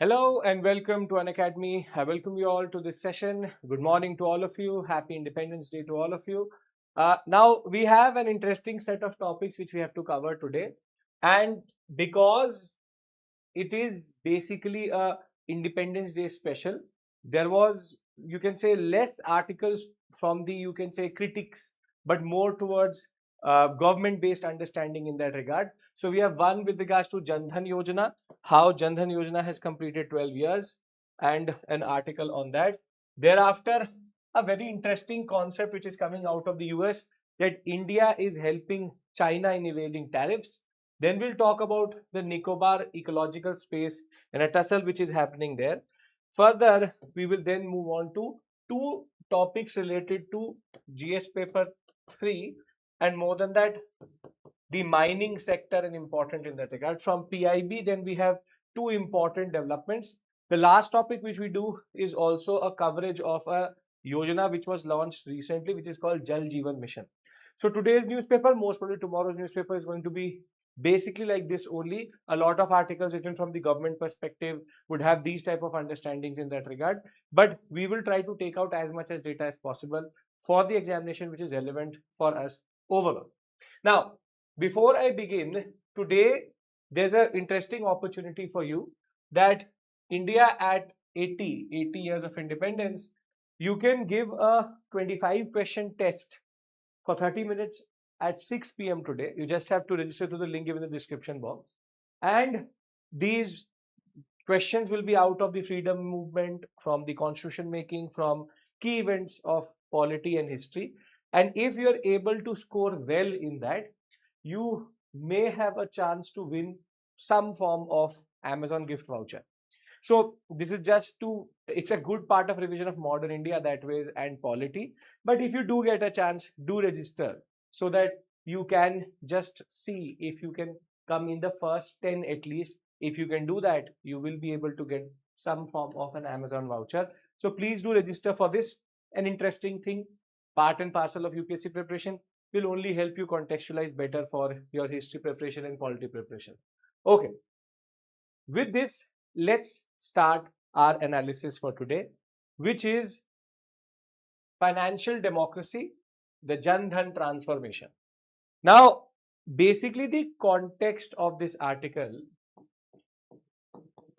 Hello and welcome to Unacademy. I welcome you all to this session. Good morning to all of you. Happy Independence Day to all of you. Now, we have an interesting set of topics which we have to cover today. And because it is basically a Independence Day special, there was, you can say, less articles from the, you can say, critics, but more towards government-based understanding in that regard. So we have one with regards to Jan Dhan Yojana, how Jan Dhan Yojana has completed 12 years, and an article on that. Thereafter, a very interesting concept which is coming out of the US, that India is helping China in evading tariffs. Then we'll talk about the Nicobar ecological space and a tussle which is happening there. Further, we will then move on to two topics related to GS paper 3, and more than that, the mining sector and important in that regard. From PIB, then we have two important developments. The last topic which we do is also a coverage of a Yojana which was launched recently, which is called Jal Jeevan Mission. So today's newspaper, most probably tomorrow's newspaper, is going to be basically like this only. A lot of articles written from the government perspective would have these type of understandings in that regard. But we will try to take out as much as data as possible for the examination which is relevant for us overall. Now, before I begin, today there's an interesting opportunity for you that India at 80 years of independence, you can give a 25-question test for 30 minutes at 6 p.m. today. You just have to register to the link given in the description box. And these questions will be out of the freedom movement, from the constitution making, from key events of polity and history. And if you are able to score well in that, you may have a chance to win some form of Amazon gift voucher. So this is just to, it's a good part of revision of modern India that way and polity. But if you do get a chance, do register so that you can just see if you can come in the first 10 at least. If you can do that, you will be able to get some form of an Amazon voucher. So please do register for this. An interesting thing, part and parcel of UPSC preparation, will only help you contextualize better for your history preparation and polity preparation. Okay. With this, let's start our analysis for today, which is financial democracy, the Jan Dhan transformation. Now, basically the context of this article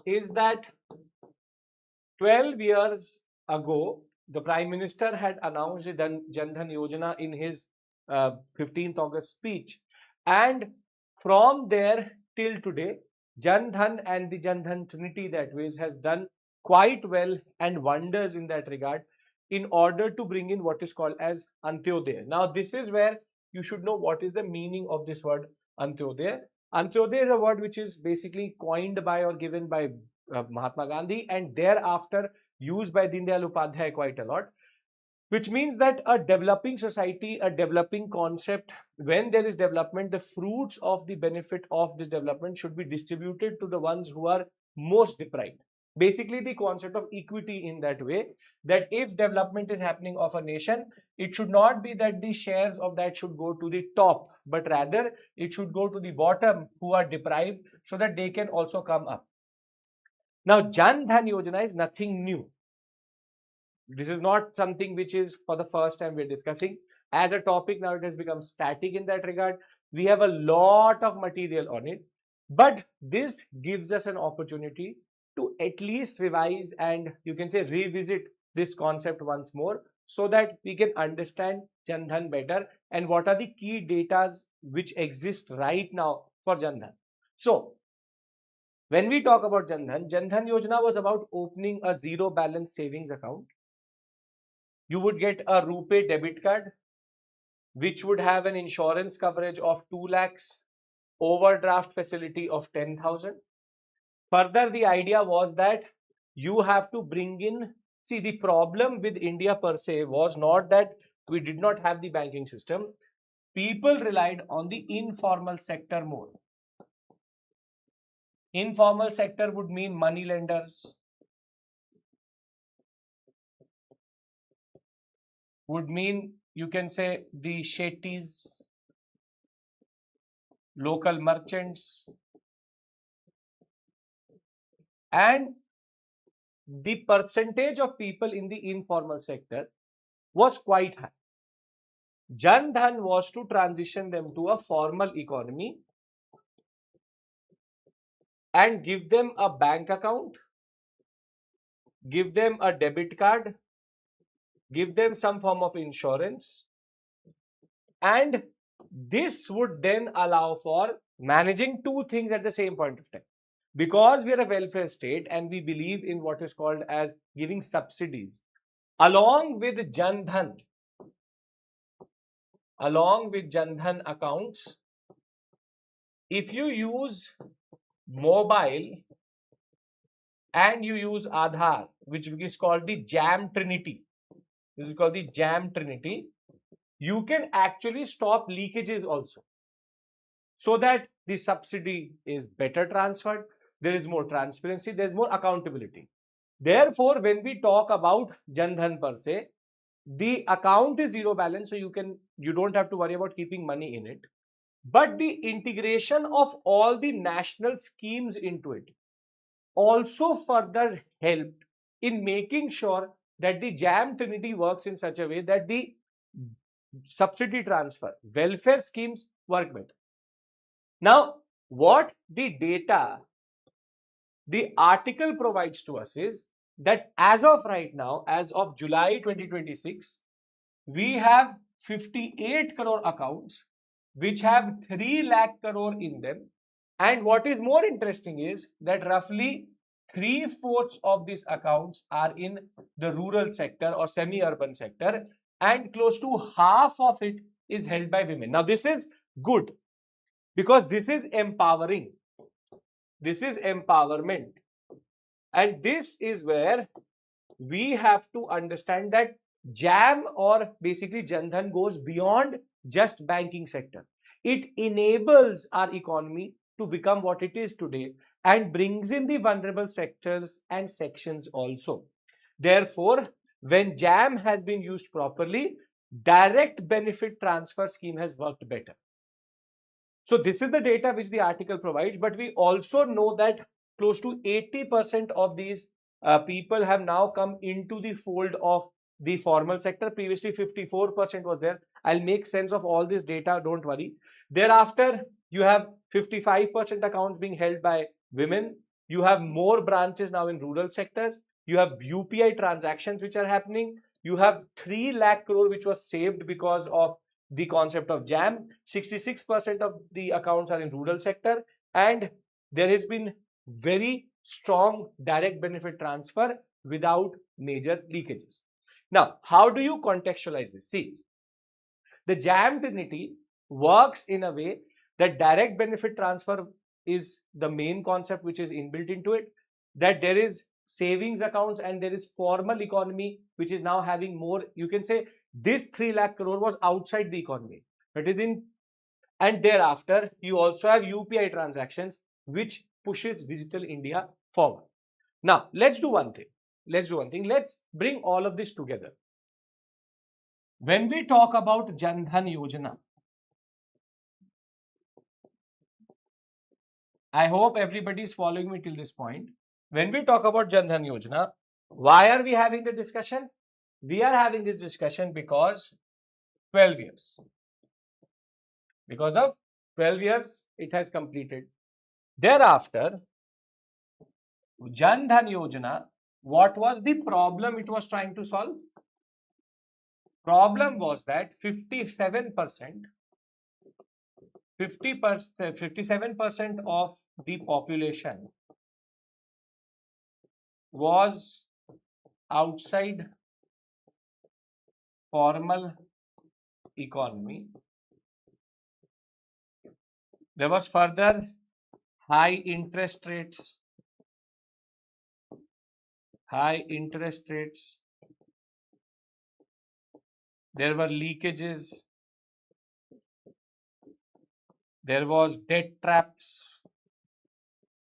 is that 12 years ago, the Prime Minister had announced the Jan Dhan Yojana in his 15th August speech. And from there till today, Jan Dhan and the Jan Dhan Trinity that ways has done quite well and wonders in that regard in order to bring in what is called as Antyodaya. Now, this is where you should know what is the meaning of this word Antyodaya. Antyodaya is a word which is basically coined by or given by Mahatma Gandhi, and thereafter used by Deen Dayal Upadhyay quite a lot, which means that a developing society, a developing concept, when there is development, the fruits of the benefit of this development should be distributed to the ones who are most deprived. Basically, the concept of equity in that way, that if development is happening of a nation, it should not be that the shares of that should go to the top, but rather it should go to the bottom who are deprived so that they can also come up. Now, Jan Dhan Yojana is nothing new. This is not something which is for the first time we're discussing. As a topic, now it has become static in that regard. We have a lot of material on it, but this gives us an opportunity to at least revise and, you can say, revisit this concept once more so that we can understand Jan Dhan better and what are the key data which exist right now for Jan Dhan. So, when we talk about Jan Dhan Yojana was about opening a zero balance savings account. You would get a RuPay debit card, which would have an insurance coverage of 2 lakhs, overdraft facility of 10,000. Further, the idea was that you have to bring in, see, the problem with India per se was not that we did not have the banking system. People relied on the informal sector more. Informal sector would mean money lenders, would mean, you can say, the shetties, local merchants, and the percentage of people in the informal sector was quite high. Jan Dhan was to transition them to a formal economy and give them a bank account, give them a debit card, give them some form of insurance, and this would then allow for managing two things at the same point of time. Because we are a welfare state and we believe in what is called as giving subsidies, along with Jan Dhan, accounts, if you use mobile and you use Aadhaar, which is called the Jam Trinity, you can actually stop leakages also, so that the subsidy is better transferred, there is more transparency, there is more accountability. Therefore, when we talk about Jan Dhan per se, the account is zero balance, so you don't have to worry about keeping money in it. But the integration of all the national schemes into it also further helped in making sure that the Jam Trinity works in such a way that the subsidy transfer, welfare schemes work better. Now, what the article provides to us is that as of right now, as of July 2026, we have 58 crore accounts which have 3 lakh crore in them. And what is more interesting is that roughly 3/4 of these accounts are in the rural sector or semi-urban sector, and close to half of it is held by women. Now, this is good because this is empowering. This is empowerment. And this is where we have to understand that JAM, or basically Jan Dhan, goes beyond just banking sector. It enables our economy to become what it is today and brings in the vulnerable sectors and sections also. Therefore, when JAM has been used properly, direct benefit transfer scheme has worked better. So this is the data which the article provides, but we also know that close to 80% of these people have now come into the fold of the formal sector. Previously 54% was there. I'll make sense of all this data, don't worry. Thereafter, you have 55% accounts being held by women. You have more branches now in rural sectors. You have UPI transactions which are happening. You have 3 lakh crore which was saved because of the concept of JAM. 66% of the accounts are in rural sector, and there has been very strong direct benefit transfer without major leakages. Now, how do you contextualize this? See, the JAM Trinity works in a way that direct benefit transfer is the main concept which is inbuilt into it, that there is savings accounts and there is formal economy which is now having more. You can say this 3 lakh crore was outside the economy, that is in, and thereafter you also have UPI transactions which pushes digital India forward. Now, let's do one thing. Let's bring all of this together. When we talk about Jan Dhan Yojana, I hope everybody is following me till this point. When we talk about Jan Dhan Yojana, why are we having the discussion? We are having this discussion because 12 years. Because of 12 years, it has completed. Thereafter, Jan Dhan Yojana, what was the problem it was trying to solve? Problem was that 57% of the population was outside formal economy. There was further high interest rates. There were leakages. There was debt traps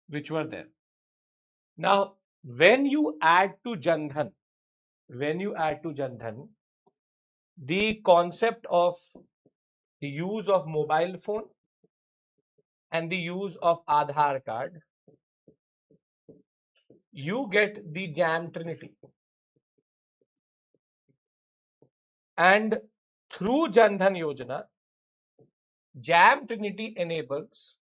which were there. Now, when you add to Jan Dhan, the concept of the use of mobile phone and the use of Aadhaar card, you get the Jam Trinity. And through Jan Dhan Yojana, Jam Trinity enables,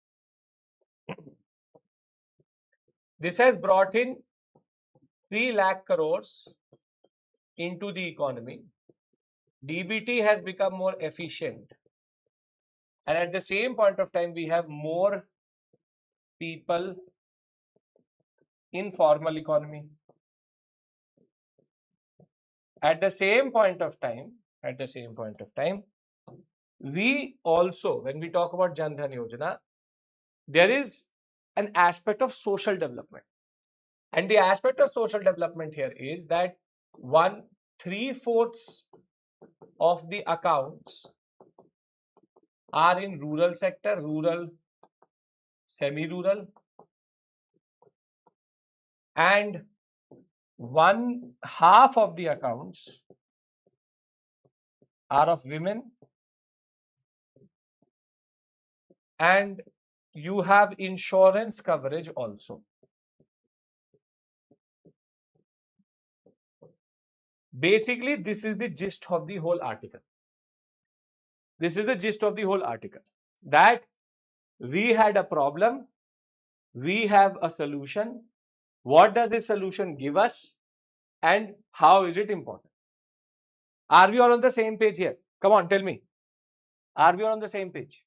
this has brought in 3 lakh crores into the economy. DBT has become more efficient. And at the same point of time, we have more people in formal economy. At the same point of time, we also, when we talk about Jan Dhan Yojana, there is an aspect of social development. And the aspect of social development here is that 3/4 of the accounts are in rural sector, rural, semi-rural, and 1/2 of the accounts are of women, and you have insurance coverage also. Basically, this is the gist of the whole article. That we had a problem, we have a solution. What does this solution give us, and how is it important? Are we all on the same page here? Come on, tell me. Are we all on the same page?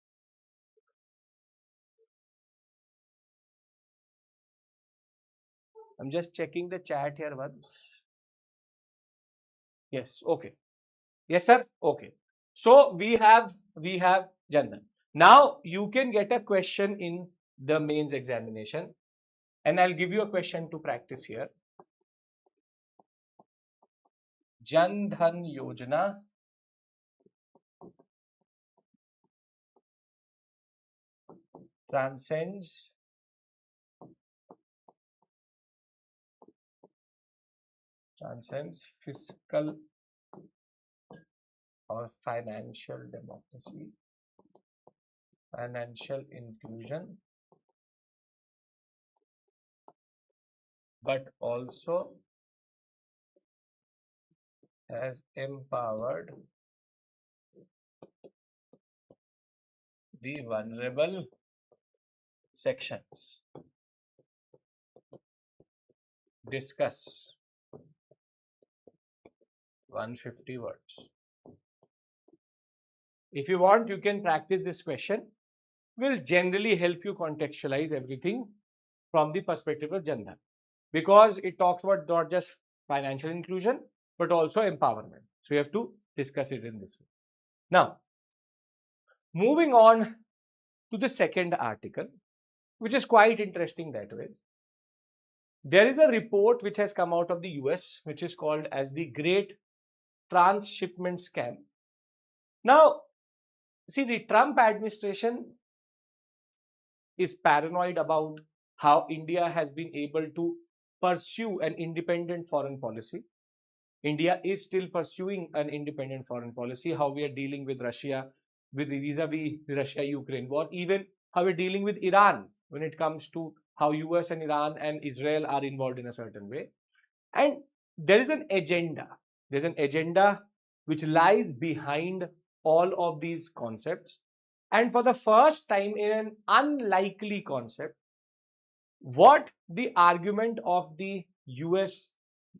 I'm just checking the chat here once. Yes, okay. Yes, sir. Okay. So we have Jan Dhan. Now you can get a question in the mains examination, and I'll give you a question to practice here. Jan Dhan Yojana transcends fiscal or financial democracy, financial inclusion, but also has empowered the vulnerable sections. Discuss. 150 words. If you want, you can practice this question. Will generally help you contextualize everything from the perspective of Jan Dhan, because it talks about not just financial inclusion but also empowerment. So you have to discuss it in this way. Now, moving on to the second article, which is quite interesting that way. There is a report which has come out of the US, which is called as the Great Transshipment Scam. Now, see, the Trump administration is paranoid about how India has been able to pursue an independent foreign policy. India is still pursuing an independent foreign policy, how we are dealing with Russia, with vis-a-vis Russia-Ukraine war, even how we're dealing with Iran when it comes to how US and Iran and Israel are involved in a certain way. And there is an agenda. There's an agenda which lies behind all of these concepts. And for the first time in an unlikely concept, what the argument of the US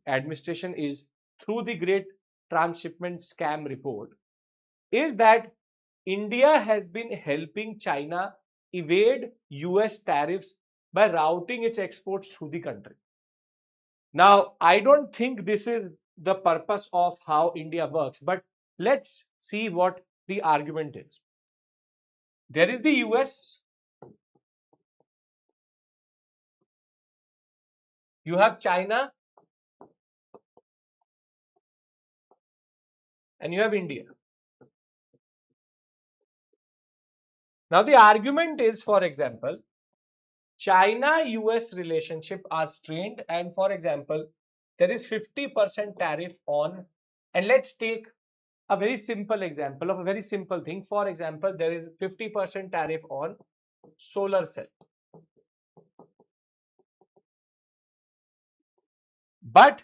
administration is through the Great Transshipment Scam report is that India has been helping China evade US tariffs by routing its exports through the country. Now, I don't think this is the purpose of how India works, but let's see what the argument is. There is the US, you have China, and you have India. Now, the argument is, for example, China-US relationship are strained, and for example, there is 50% tariff on, and let's take a very simple example of a very simple thing. For example, there is 50% tariff on solar cell. But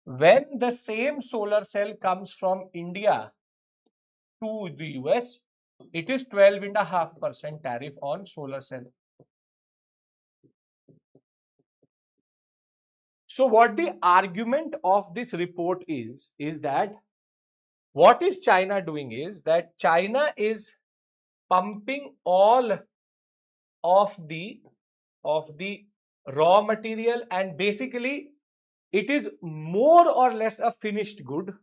when the same solar cell comes from India to the US, it is 12.5% tariff on solar cell. So what the argument of this report is that what is China doing is that China is pumping all of the raw material, and basically it is more or less a finished good,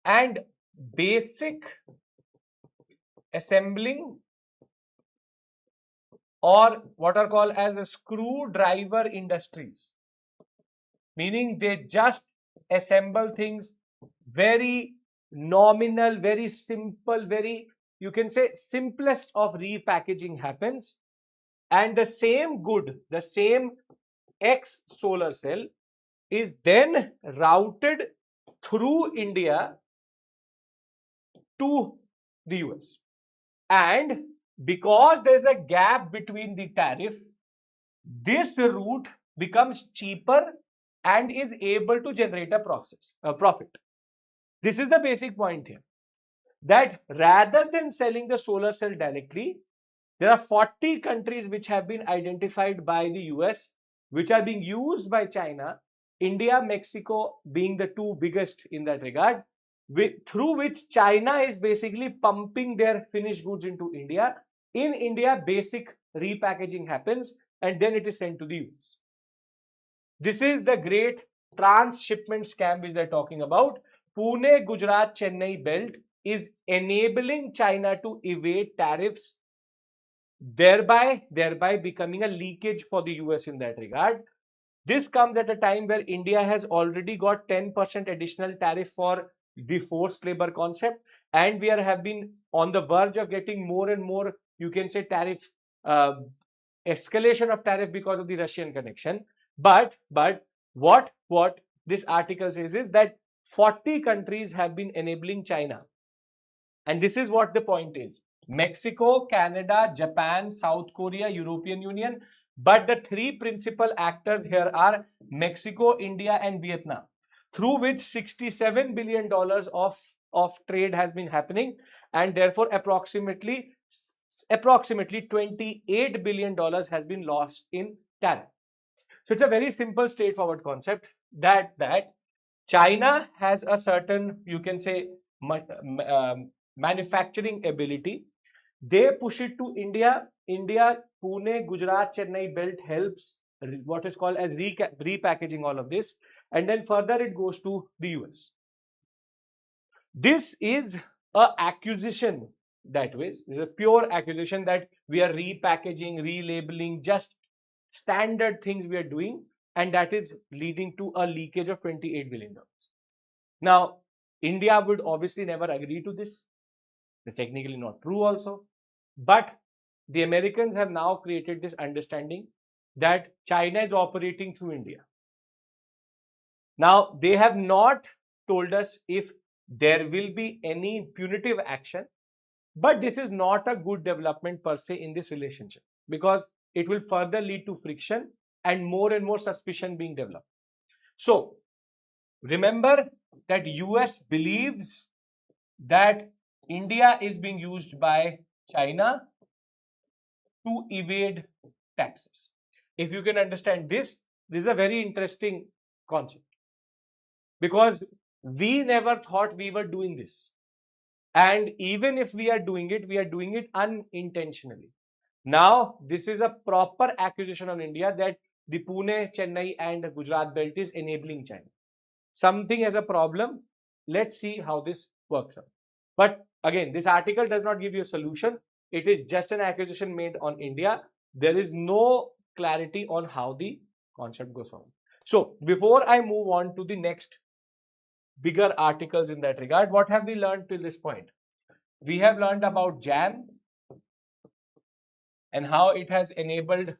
and basic assembling or what are called as a screwdriver industries, meaning they just assemble things very nominal, very simple, very, you can say, simplest of repackaging happens, and the same good, the same X solar cell is then routed through India to the US. And because there is a gap between the tariff, this route becomes cheaper and is able to generate a profit. This is the basic point here, that rather than selling the solar cell directly, there are 40 countries which have been identified by the US, which are being used by China, India, Mexico being the two biggest in that regard, through which China is basically pumping their finished goods into India. In India, basic repackaging happens and then it is sent to the US. This is the great transshipment scam which they're talking about. Pune, Gujarat, Chennai belt is enabling China to evade tariffs, thereby becoming a leakage for the US in that regard. This comes at a time where India has already got 10% additional tariff for the forced labor concept, and we have been on the verge of getting more and more, you can say, tariff escalation of tariff because of the Russian connection. But what this article says is that 40 countries have been enabling China, and this is what the point is: Mexico, Canada, Japan, South Korea, European Union. But the three principal actors here are Mexico, India, and Vietnam, through which $67 billion of trade has been happening, and therefore approximately $28 billion has been lost in tariff. So it's a very simple, straightforward concept that China has a certain, you can say, manufacturing ability. They push it to India. India, Pune, Gujarat, Chennai belt helps what is called as repackaging all of this, and then further it goes to the US. This is a acquisition that way. This is a pure acquisition that we are repackaging, relabeling, just standard things we are doing, and that is leading to a leakage of $28 billion. Now, India would obviously never agree to this. It's technically not true also. But the Americans have now created this understanding that China is operating through India. Now, they have not told us if there will be any punitive action, but this is not a good development per se in this relationship, because it will further lead to friction and more suspicion being developed. So, remember that US believes that India is being used by China to evade taxes. If you can understand this, this is a very interesting concept, because we never thought we were doing this. And even if we are doing it unintentionally. Now, this is a proper accusation on India that the Pune, Chennai and Gujarat belt is enabling China. Something as a problem. Let's see how this works out. But again, this article does not give you a solution. It is just an accusation made on India. There is no clarity on how the concept goes on. So, before I move on to the next bigger articles in that regard, what have we learned till this point? We have learned about JAM and how it has enabled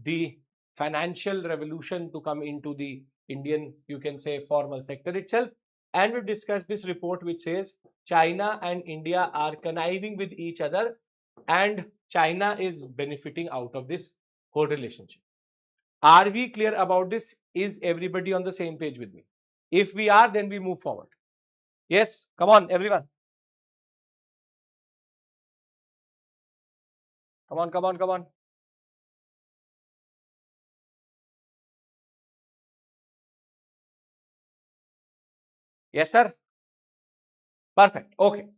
the financial revolution to come into the Indian, you can say, formal sector itself. And we discussed this report which says China and India are conniving with each other and China is benefiting out of this whole relationship. Are we clear about this? Is everybody on the same page with me? If we are, then we move forward. Yes, come on, everyone. Come on, come on, come on. Yes, sir. Perfect. Okay.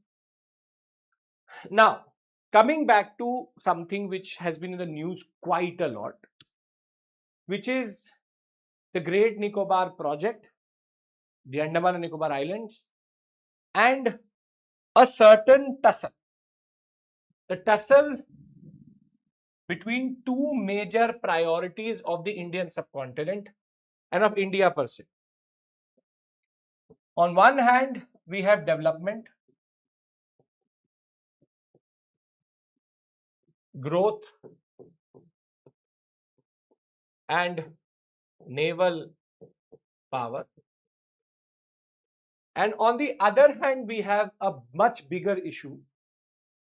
Now, coming back to something which has been in the news quite a lot, which is the Great Nicobar project, the Andaman and Nicobar Islands, and a certain tussle. The tussle between two major priorities of the Indian subcontinent and of India per se. On one hand, we have development, growth, and naval power. And on the other hand, we have a much bigger issue.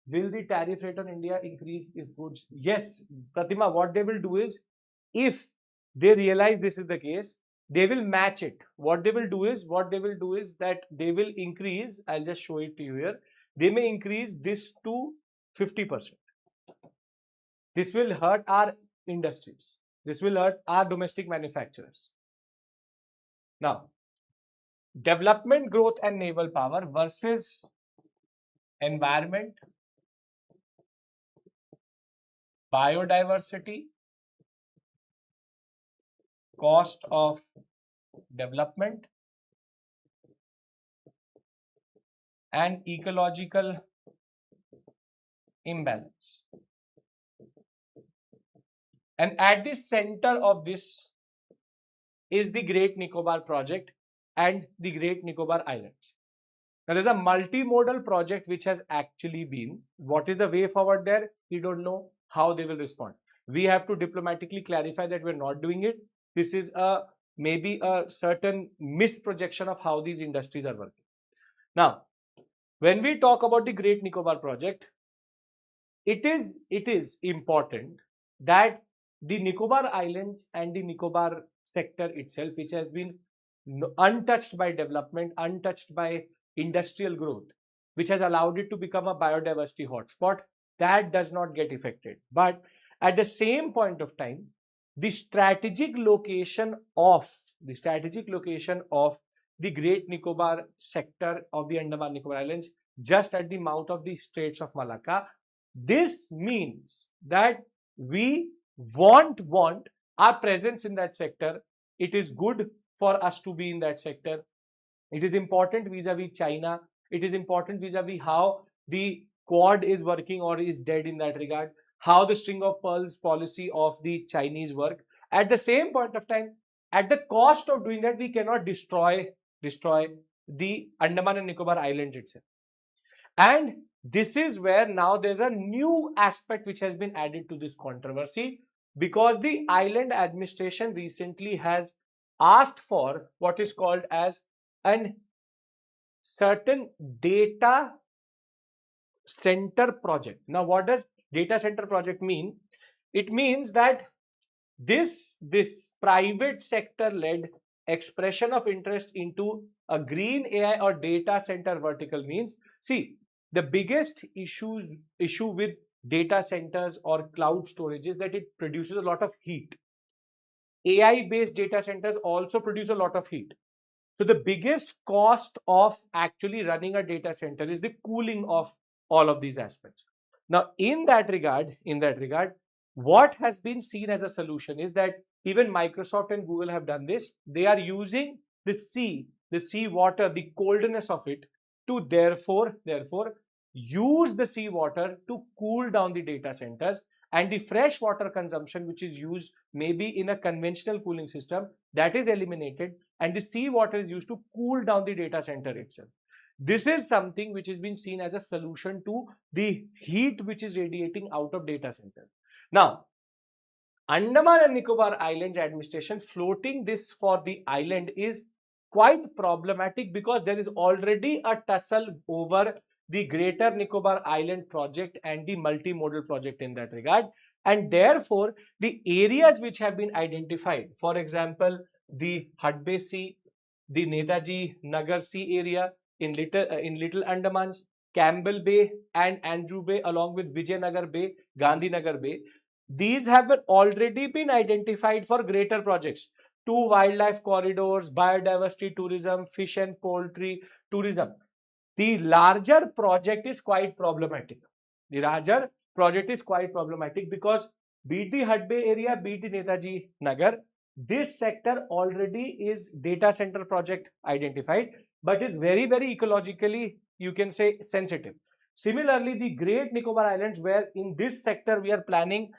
Will the tariff rate on India increase if goods? Yes, Pratima, what they will do is, if they realize this is the case, they will match it. What they will do is that they will increase, I'll just show it to you here, they may increase this to 50%. This will hurt our industries. This will hurt our domestic manufacturers. Now, development, growth and naval power versus environment, biodiversity, cost of development, and ecological imbalance. And at the center of this is the Great Nicobar project and the Great Nicobar Islands. Now, there's a multimodal project which has actually been. What is the way forward there? We don't know how they will respond. We have to diplomatically clarify that we're not doing it. This is maybe a certain misprojection of how these industries are working. Now, when we talk about the Great Nicobar project, it is important that the Nicobar Islands and the Nicobar sector itself, which has been untouched by development, untouched by industrial growth, which has allowed it to become a biodiversity hotspot, that does not get affected. But at the same point of time, the strategic location of the Great Nicobar sector of the Andaman Nicobar Islands, just at the mouth of the Straits of Malacca, this means that we want our presence in that sector. It is good for us to be in that sector. It is important vis-a-vis China. It is important vis-a-vis how the Quad is working or is dead in that regard, how the string of pearls policy of the Chinese work. At the same point of time, at the cost of doing that, we cannot destroy the Andaman and Nicobar Islands itself. And this is where now there's a new aspect which has been added to this controversy, because the island administration recently has asked for what is called as a certain data center project. Now, what does data center project mean? It means that this private sector led expression of interest into a green AI or data center vertical means, see, the biggest issue with data centers or cloud storage is that it produces a lot of heat. AI based data centers also produce a lot of heat. So the biggest cost of actually running a data center is the cooling of all of these aspects. Now, in that regard, what has been seen as a solution is that even Microsoft and Google have done this. They are using the sea water, the coldness of it, to therefore use the sea water to cool down the data centers, and the fresh water consumption which is used maybe in a conventional cooling system, that is eliminated, and the sea water is used to cool down the data center itself. This is something which has been seen as a solution to the heat which is radiating out of data centers. Now, Andaman and Nicobar Islands administration floating this for the island is quite problematic, because there is already a tussle over the Greater Nicobar Island project and the multimodal project in that regard. And therefore, the areas which have been identified, for example, the Hadbe Sea, the Netaji Nagar Sea area in Little Andamans, Campbell Bay and Andrew Bay, along with Vijayanagar Bay, Gandhinagar Bay, these have already been identified for greater projects. 2 wildlife corridors, biodiversity tourism, fish and poultry tourism. The larger project is quite problematic. The larger project is quite problematic because be it the Hadbe area, be it the Netaji Nagar, this sector already is data center project identified, but is very, very ecologically, you can say, sensitive. Similarly, the Great Nicobar Islands, where in this sector we are planning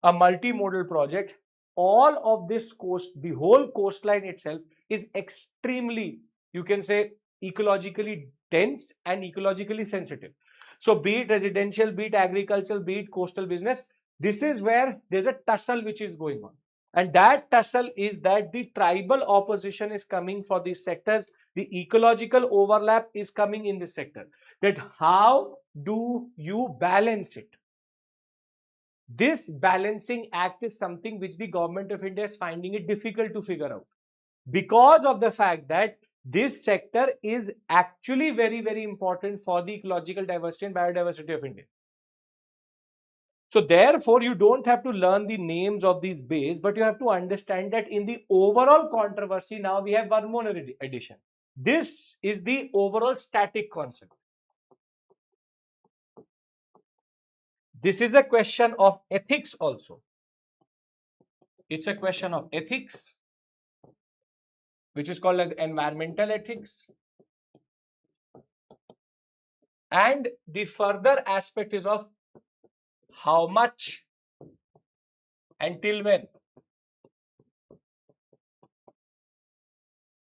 a multimodal project, all of this coast, the whole coastline itself is extremely, you can say, ecologically dense and ecologically sensitive. So be it residential, be it agricultural, be it coastal business, this is where there's a tussle which is going on. And that tussle is that the tribal opposition is coming for these sectors. The ecological overlap is coming in this sector. That how do you balance it? This balancing act is something which the government of India is finding it difficult to figure out because of the fact that this sector is actually very, very important for the ecological diversity and biodiversity of India. So therefore, you don't have to learn the names of these bays, but you have to understand that in the overall controversy, now we have one more addition. This is the overall static concept. This is a question of ethics also. It's a question of ethics, which is called as environmental ethics. And the further aspect is of how much and till when.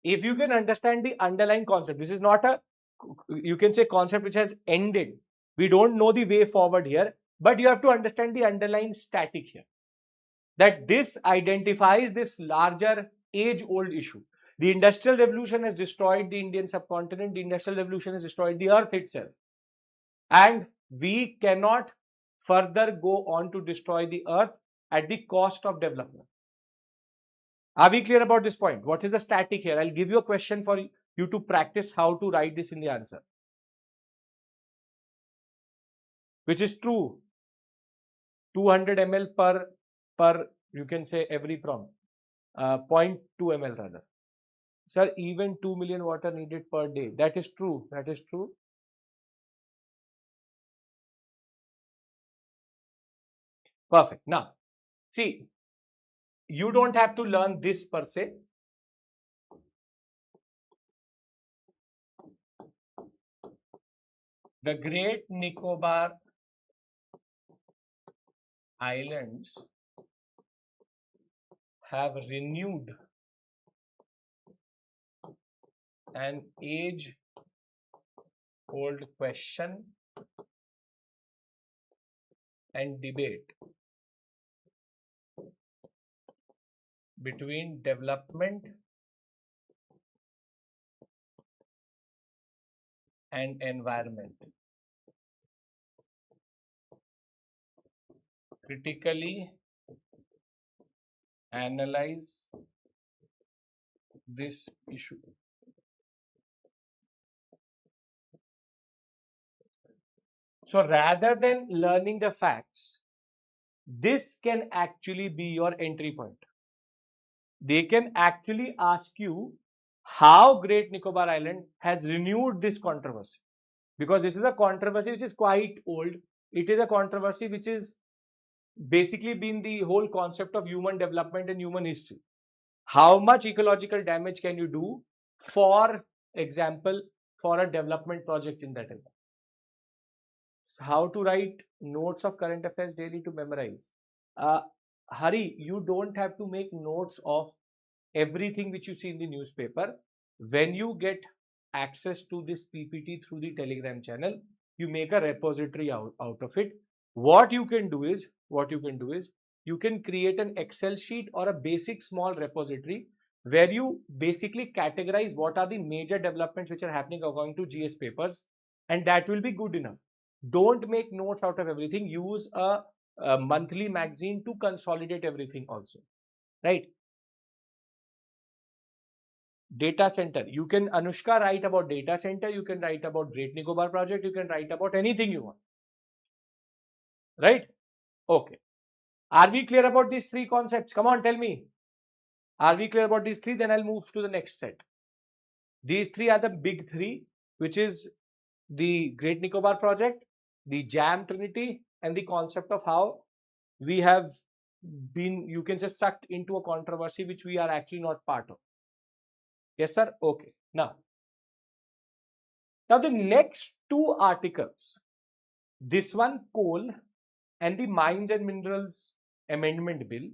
If you can understand the underlying concept, this is not a, you can say, concept which has ended. We don't know the way forward here, but you have to understand the underlying static here. That this identifies this larger age-old issue. The Industrial Revolution has destroyed the Indian subcontinent. The Industrial Revolution has destroyed the earth itself. And we cannot further go on to destroy the earth at the cost of development. Are we clear about this point? What is the static here? I'll give you a question for you to practice how to write this in the answer. Which is true. 200 ml per you can say every prompt. 0.2 ml rather. Sir, even 2 million water needed per day. That is true. That is true. Perfect. Now, see, you don't have to learn this per se. The Great Nicobar Islands have renewed an age-old question and debate between development and environment. Critically analyze this issue. So rather than learning the facts, this can actually be your entry point. They can actually ask you how Great Nicobar Island has renewed this controversy. Because this is a controversy which is quite old. It is a controversy which is basically been the whole concept of human development and human history. How much ecological damage can you do, for example, for a development project in that area? So how to write notes of current affairs daily to memorize? Hari, you don't have to make notes of everything which you see in the newspaper. When you get access to this PPT through the Telegram channel, you make a repository out of it. What you can do is you can create an Excel sheet or a basic small repository where you basically categorize what are the major developments which are happening according to GS papers, and that will be good enough. Don't make notes out of everything. Use a monthly magazine to consolidate everything also, right? Data center. You can, Anushka, write about data center. You can write about Great Nicobar project. You can write about anything you want, right? Okay. Are we clear about these three concepts? Come on, tell me. Are we clear about these three? Then I'll move to the next set. These three are the big three, which is the Great Nicobar project, the Jam Trinity, and the concept of how we have been, you can say, sucked into a controversy which we are actually not part of. Yes, sir? Okay. Now the next two articles, this one, coal, and the Mines and Minerals Amendment Bill,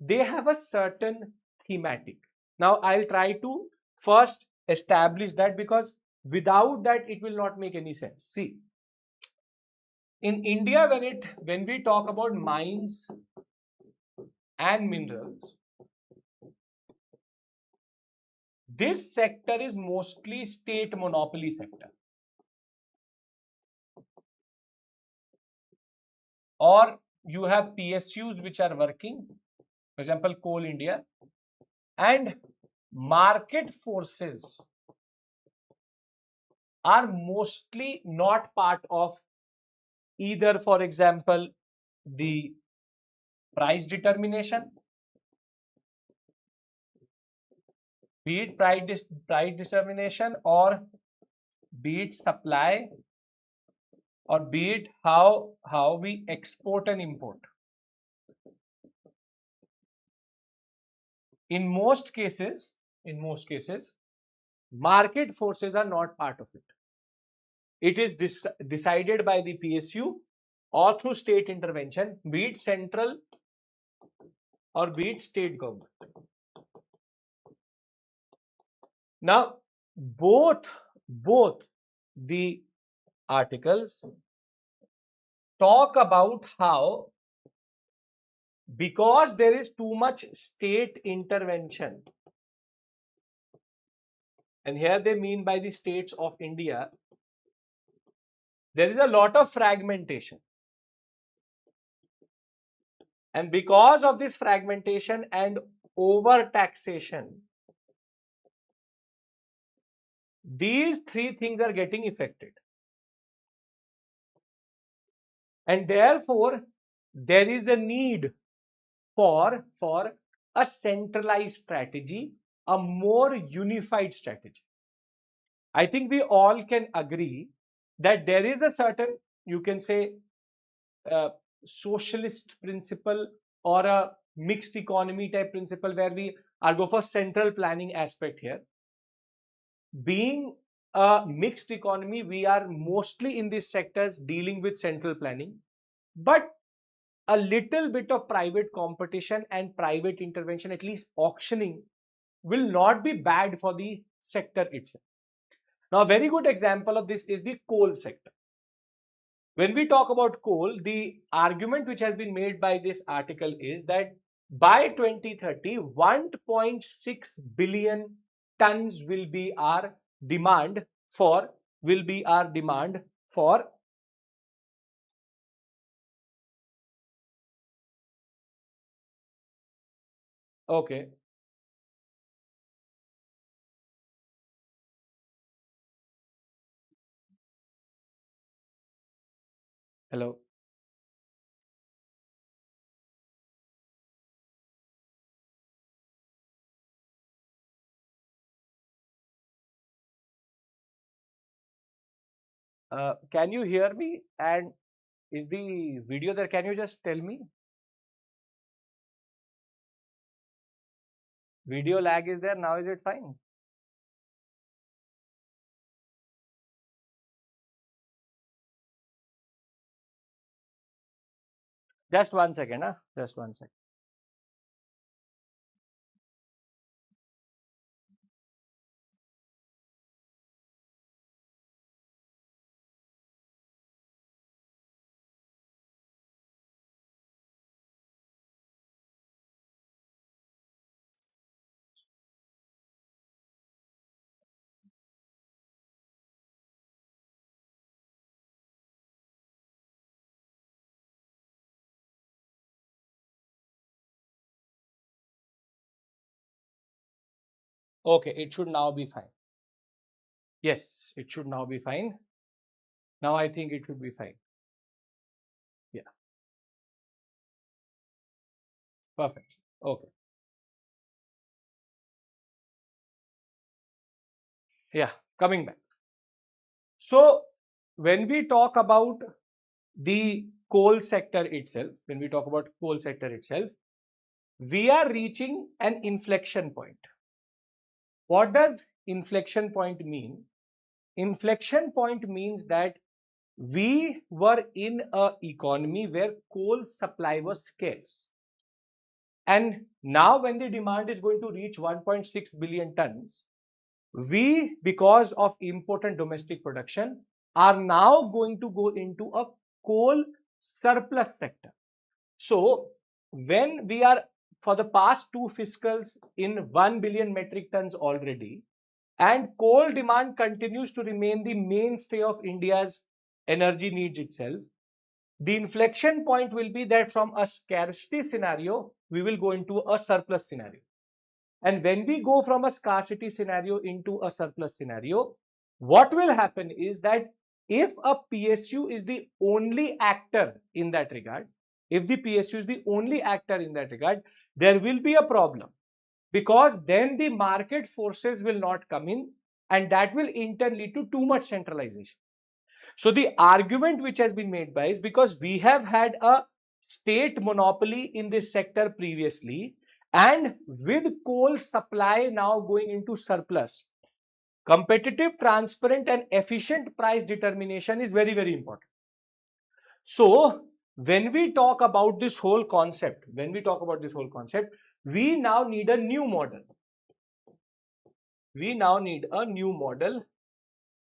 they have a certain thematic. Now I'll try to first establish that, because without that it will not make any sense. See, in India, when we talk about mines and minerals, this sector is mostly state monopoly sector, or you have PSUs which are working, for example, Coal India, and market forces are mostly not part of either, for example, the price determination, be it price determination, or be it supply, or be it how we export and import. In most cases, market forces are not part of it. It is decided by the PSU or through state intervention, be it central or be it state government. Now, both the articles talk about how, because there is too much state intervention, and here they mean by the states of India, there is a lot of fragmentation. And because of this fragmentation and over-taxation, these three things are getting affected. And therefore, there is a need for a centralized strategy, a more unified strategy. I think we all can agree that there is a certain, you can say, socialist principle or a mixed economy type principle where we are go for central planning aspect here. Being a mixed economy, we are mostly in these sectors dealing with central planning, but a little bit of private competition and private intervention, at least auctioning, will not be bad for the sector itself. Now, a very good example of this is the coal sector. When we talk about coal, the argument which has been made by this article is that by 2030, 1.6 billion tons will be our demand for, okay, hello. Can you hear me? And is the video there? Can you just tell me? Video lag is there. Now is it fine? Just 1 second, huh? Just 1 second. Okay, it should now be fine. Yes, it should now be fine. Now I think it should be fine. Yeah, perfect. Okay. Yeah, coming back. So when we talk about the coal sector itself, we are reaching an inflection point. What does inflection point mean? Inflection point means that we were in a economy where coal supply was scarce. And now when the demand is going to reach 1.6 billion tons, we, because of import and domestic production, are now going to go into a coal surplus sector. So when we are for the past two fiscals in 1 billion metric tons already, and coal demand continues to remain the mainstay of India's energy needs itself, the inflection point will be that from a scarcity scenario, we will go into a surplus scenario. And when we go from a scarcity scenario into a surplus scenario, what will happen is that if a PSU is the only actor in that regard, there will be a problem, because then the market forces will not come in, and that will in turn lead to too much centralization. So the argument which has been made by is because we have had a state monopoly in this sector previously, and with coal supply now going into surplus, competitive, transparent and efficient price determination is very, very important. So when we talk about this whole concept, we now need a new model.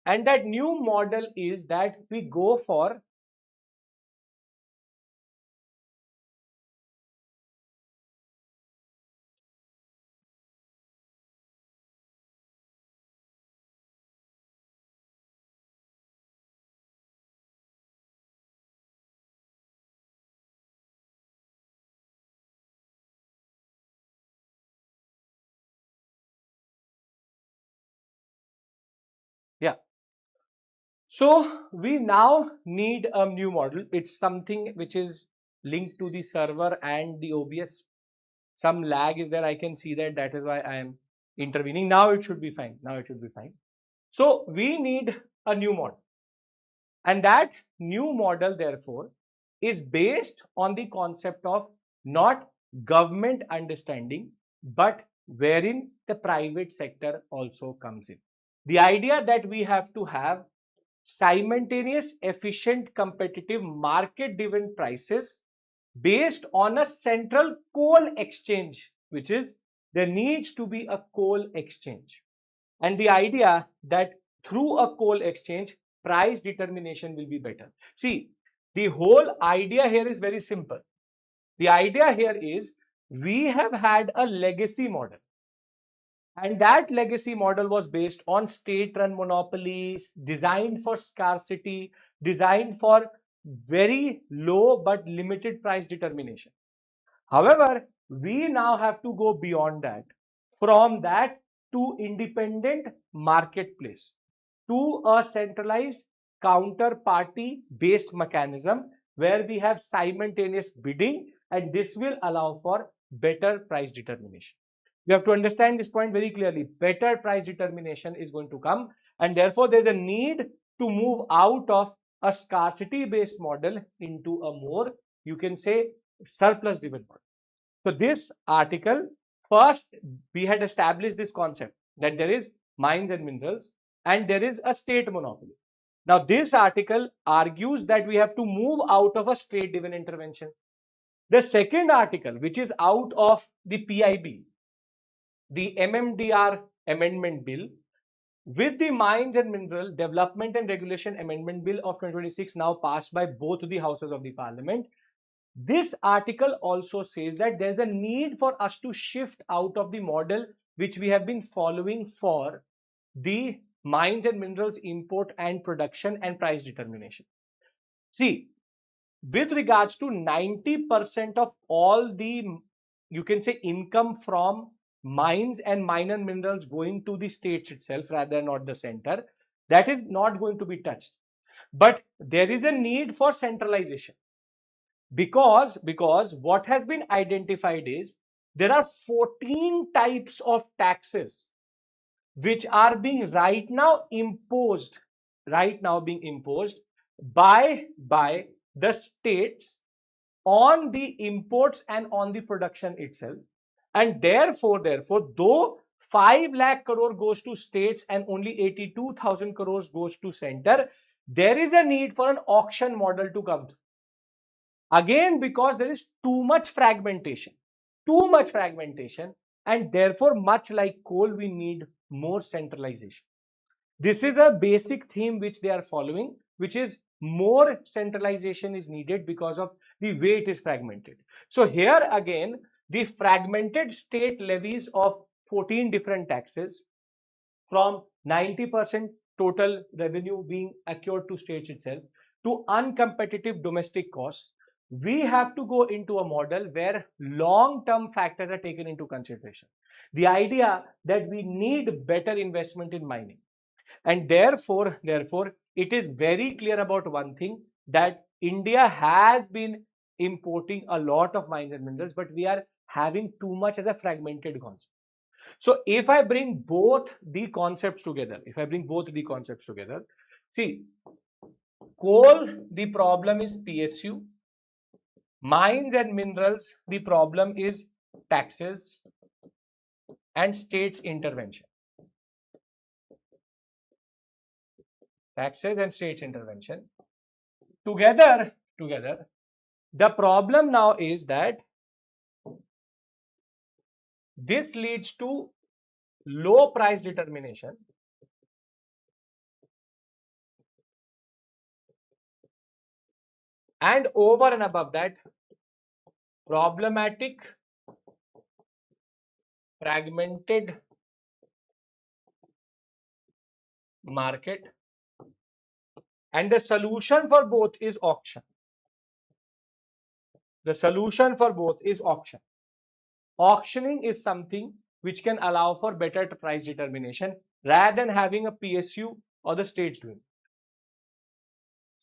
And that new model is that we go for yeah. So we now need a new model. It's something which is linked to the server and the OBS. Some lag is there. I can see that. That is why I am intervening. Now it should be fine. So we need a new model. And that new model, therefore, is based on the concept of not government understanding, but wherein the private sector also comes in. The idea that we have to have simultaneous, efficient, competitive, market-driven prices based on a central coal exchange, which is there needs to be a coal exchange. And the idea that through a coal exchange, price determination will be better. See, the whole idea here is very simple. The idea here is we have had a legacy model. And that legacy model was based on state-run monopolies, designed for scarcity, designed for very low but limited price determination. However, we now have to go beyond that. From that to independent marketplace, to a centralized counterparty-based mechanism where we have simultaneous bidding, and this will allow for better price determination. You have to understand this point very clearly. Better price determination is going to come, and therefore there's a need to move out of a scarcity based model into a more, you can say, surplus driven model. So this article, first we had established this concept that there is mines and minerals and there is a state monopoly. Now this article argues that we have to move out of a state driven intervention. The second article, which is out of the PIB, the MMDR Amendment Bill, with the Mines and Mineral Development and Regulation Amendment Bill of 2026 now passed by both the houses of the Parliament, this article also says that there's a need for us to shift out of the model which we have been following for the mines and minerals import and production and price determination. See, with regards to 90% of all the, you can say, income from mines and minor minerals going to the states itself rather than not the center, that is not going to be touched. But there is a need for centralization because what has been identified is there are 14 types of taxes which are being right now imposed by the states on the imports and on the production itself. And therefore though 5 lakh crore goes to states and only 82,000 crores goes to center, there is a need for an auction model to come through. Again, because there is too much fragmentation, and therefore, much like coal, we need more centralization. This is a basic theme which they are following, which is more centralization is needed because of the way it is fragmented. So here again, the fragmented state levies of 14 different taxes from 90% total revenue being accrued to states itself to uncompetitive domestic costs, we have to go into a model where long-term factors are taken into consideration. The idea that we need better investment in mining. And therefore, it is very clear about one thing, that India has been importing a lot of mines and minerals, but we are having too much as a fragmented concept. So if I bring both the concepts together, see, coal, the problem is PSU. Mines and minerals, the problem is taxes and states intervention. Taxes and states intervention. Together, the problem now is that this leads to low price determination and over and above that, problematic fragmented market, and the solution for both is auction. Auctioning is something which can allow for better price determination rather than having a PSU or the states doing.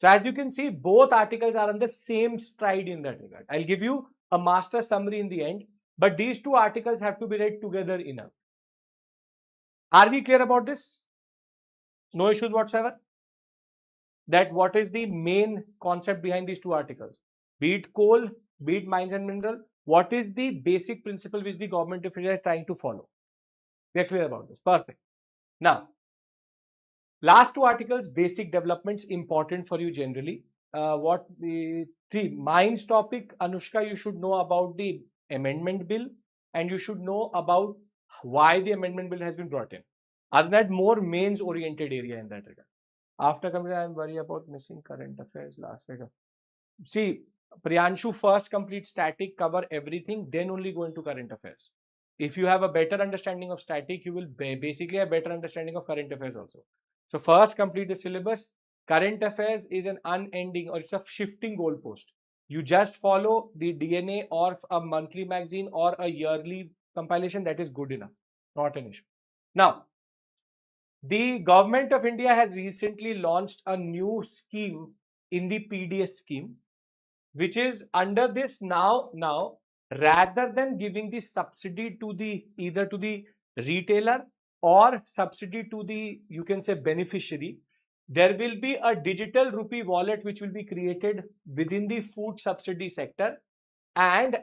So as you can see, both articles are on the same stride in that regard. I'll give you a master summary in the end, but these two articles have to be read together enough. Are we clear about this? No issues whatsoever? That what is the main concept behind these two articles? Be it coal, be it mines and mineral, what is the basic principle which the government of India is trying to follow? We are clear about this. Perfect. Now, last two articles, basic developments, important for you generally. What the mines topic, Anushka, you should know about the amendment bill and you should know about why the amendment bill has been brought in. Other than that, more mains oriented area in that regard. After coming, I am worried about missing current affairs last week. See, Priyanshu, first complete static, cover everything, then only go into current affairs. If you have a better understanding of static, you will basically have better understanding of current affairs also. So first complete the syllabus. Current affairs is an unending or it's a shifting goalpost. You just follow the DNA or a monthly magazine or a yearly compilation, that is good enough, not an issue. Now, the government of India has recently launched a new scheme in the PDS scheme, which is under this now rather than giving the subsidy to the either to the retailer or subsidy to the, you can say, beneficiary, there will be a digital rupee wallet which will be created within the food subsidy sector, and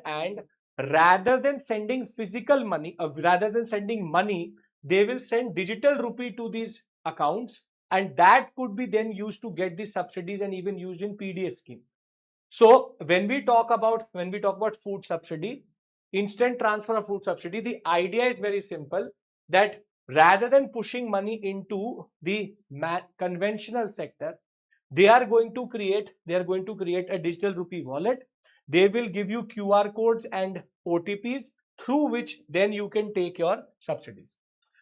rather than sending physical money, rather than sending money, they will send digital rupee to these accounts, and that could be then used to get the subsidies and even used in PDS scheme. So when we talk about food subsidy, instant transfer of food subsidy, the idea is very simple, that rather than pushing money into the conventional sector, they are going to create a digital rupee wallet. They will give you QR codes and OTPs through which then you can take your subsidies.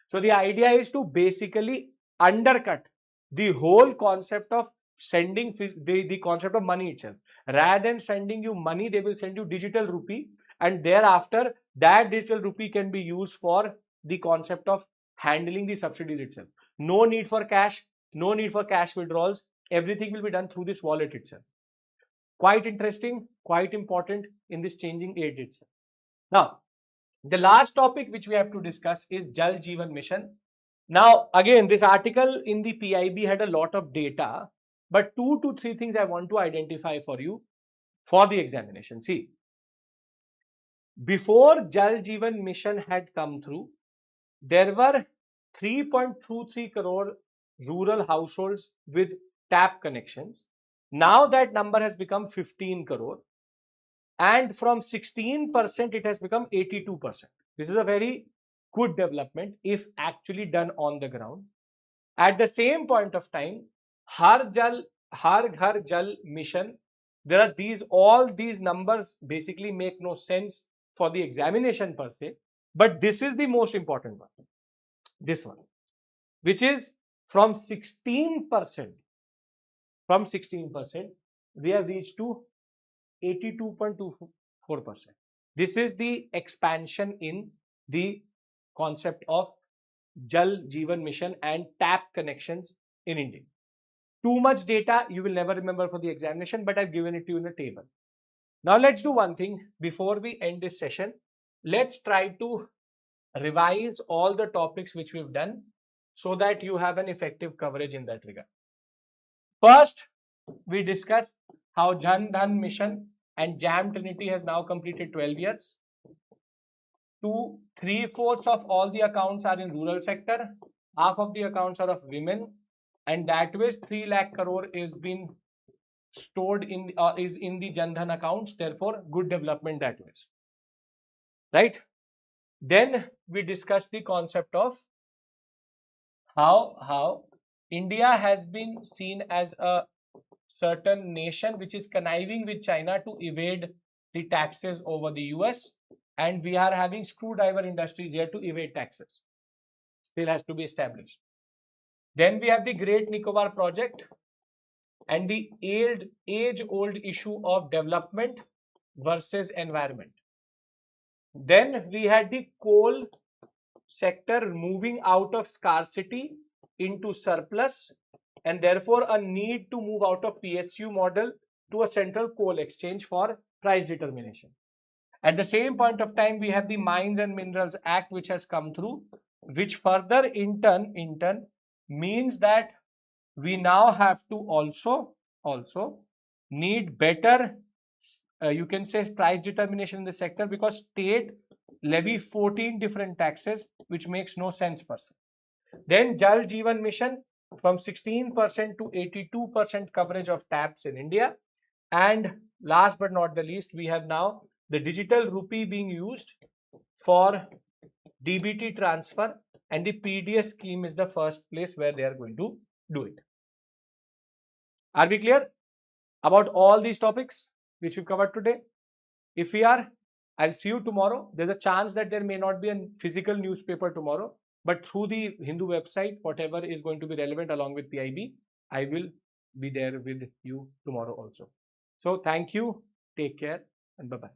So the idea is to basically undercut the whole concept of sending the concept of money itself. Rather than sending you money, they will send you digital rupee, and thereafter that digital rupee can be used for the concept of handling the subsidies itself. No need for cash, no need for cash withdrawals. Everything will be done through this wallet itself. Quite interesting, quite important in this changing age itself. Now, the last topic which we have to discuss is Jal Jeevan Mission. Now, again, this article in the PIB had a lot of data, but 2 to 3 things I want to identify for you for the examination. See, before Jal Jeevan Mission had come through, there were 3.23 crore rural households with tap connections. Now that number has become 15 crore, and from 16% it has become 82%. This is a very good development if actually done on the ground. At the same point of time, Har Ghar Jal Mission, there are all these numbers basically make no sense for the examination per se, but this is the most important one. This one, which is from 16%, we have reached to 82.24%. This is the expansion in the concept of Jal Jeevan Mission and tap connections in India. Too much data you will never remember for the examination, but I've given it to you in a table. Now let's do one thing before we end this session. Let's try to revise all the topics which we've done so that you have an effective coverage in that regard. First, we discussed how Jan Dhan mission and JAM Trinity has now completed 12 years. 3/4 of all the accounts are in rural sector, half of the accounts are of women, and that way 3 lakh crore is being stored in is in the Jan Dhan accounts. Therefore, good development that way. Right? Then we discussed the concept of how India has been seen as a certain nation which is conniving with China to evade the taxes over the US, and we are having screwdriver industries here to evade taxes. Still has to be established. Then we have the Great Nicobar project and the age-old issue of development versus environment. Then we had the coal sector moving out of scarcity into surplus, and therefore a need to move out of PSU model to a central coal exchange for price determination. At the same point of time, we have the Mines and Minerals Act which has come through, which further in turn means that we now have to also need better you can say price determination in the sector, because state levy 14 different taxes which makes no sense per se. Then Jal Jeevan Mission, from 16% to 82% coverage of taps in India. And last but not the least, we have now the digital rupee being used for DBT transfer, and the PDS scheme is the first place where they are going to do it. Are we clear about all these topics which we covered today? If we are, I'll see you tomorrow. There's a chance that there may not be a physical newspaper tomorrow, but through the Hindu website, whatever is going to be relevant along with PIB, I will be there with you tomorrow also. So thank you, take care, and bye-bye.